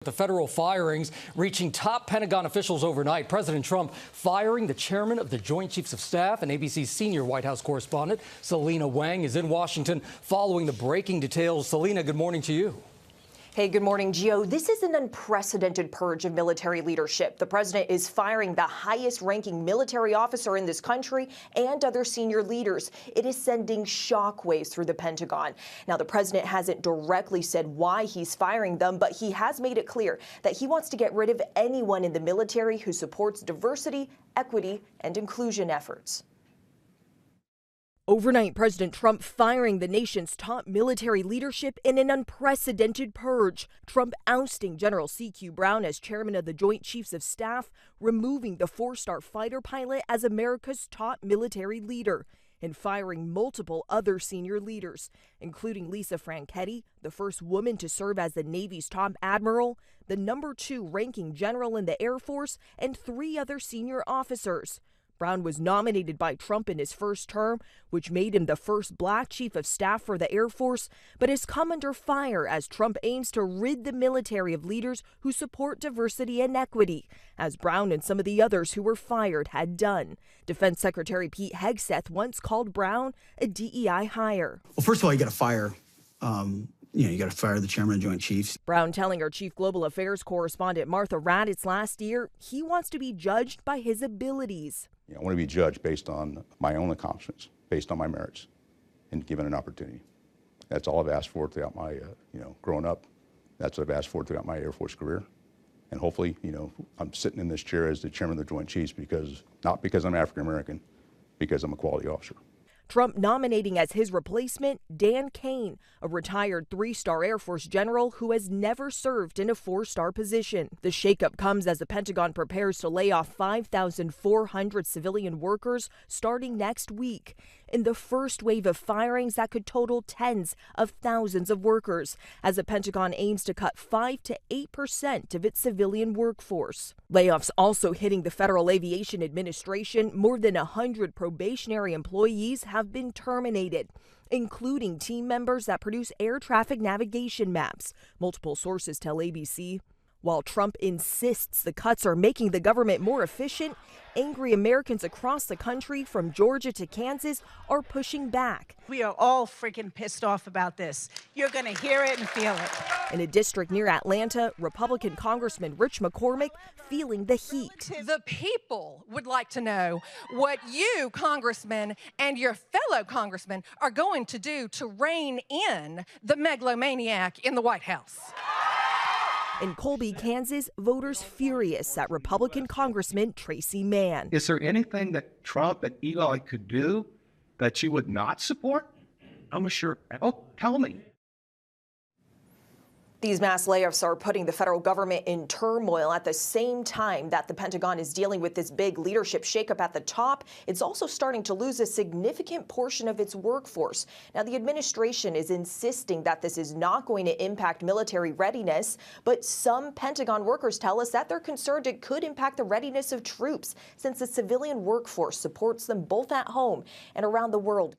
The federal firings reaching top Pentagon officials overnight. President Trump firing the chairman of the Joint Chiefs of Staff, and ABC's senior White House correspondent Selena Wang is in Washington following the breaking details. Selena, good morning to you. Hey, good morning, Gio. This is an unprecedented purge of military leadership. The president is firing the highest-ranking military officer in this country and other senior leaders. It is sending shockwaves through the Pentagon. Now, the president hasn't directly said why he's firing them, but he has made it clear that he wants to get rid of anyone in the military who supports diversity, equity, and inclusion efforts. Overnight, President Trump firing the nation's top military leadership in an unprecedented purge. Trump ousting General C.Q. Brown as chairman of the Joint Chiefs of Staff, removing the four-star fighter pilot as America's top military leader, and firing multiple other senior leaders, including Lisa Franchetti, the first woman to serve as the Navy's top admiral, the number 2 ranking general in the Air Force, and 3 other senior officers. Brown was nominated by Trump in his first term, which made him the first black chief of staff for the Air Force, but has come under fire as Trump aims to rid the military of leaders who support diversity and equity, as Brown and some of the others who were fired had done. Defense Secretary Pete Hegseth once called Brown a DEI hire. Well, first of all, you got to fire you got to fire the chairman of Joint Chiefs. Brown telling our chief global affairs correspondent Martha Raddatz last year he wants to be judged by his abilities. I want to be judged based on my own accomplishments, based on my merits, and given an opportunity. That's all I've asked for throughout my, growing up. That's what I've asked for throughout my Air Force career. And hopefully, I'm sitting in this chair as the chairman of the Joint Chiefs not because I'm African American, because I'm a quality officer. Trump nominating as his replacement Dan Kane, a retired 3-star Air Force general who has never served in a 4-star position. The shakeup comes as the Pentagon prepares to lay off 5,400 civilian workers starting next week, in the first wave of firings that could total tens of thousands of workers, as the Pentagon aims to cut 5 to 8% of its civilian workforce. Layoffs also hitting the Federal Aviation Administration. More than 100 probationary employees have been terminated, including team members that produce air traffic navigation maps, multiple sources tell ABC. While Trump insists the cuts are making the government more efficient, angry Americans across the country, from Georgia to Kansas, are pushing back. We are all freaking pissed off about this. You're going to hear it and feel it. In a district near Atlanta, Republican Congressman Rich McCormick feeling the heat. The people would like to know what you, congressmen, and your fellow congressmen are going to do to rein in the megalomaniac in the White House. In Colby, Kansas, voters furious at Republican Congressman Tracy Mann. Is there anything that Trump and Eli could do that you would not support? I'm sure. Oh, tell me. These mass layoffs are putting the federal government in turmoil at the same time that the Pentagon is dealing with this big leadership shakeup at the top. It's also starting to lose a significant portion of its workforce. Now, the administration is insisting that this is not going to impact military readiness, but some Pentagon workers tell us that they're concerned it could impact the readiness of troops, since the civilian workforce supports them both at home and around the world.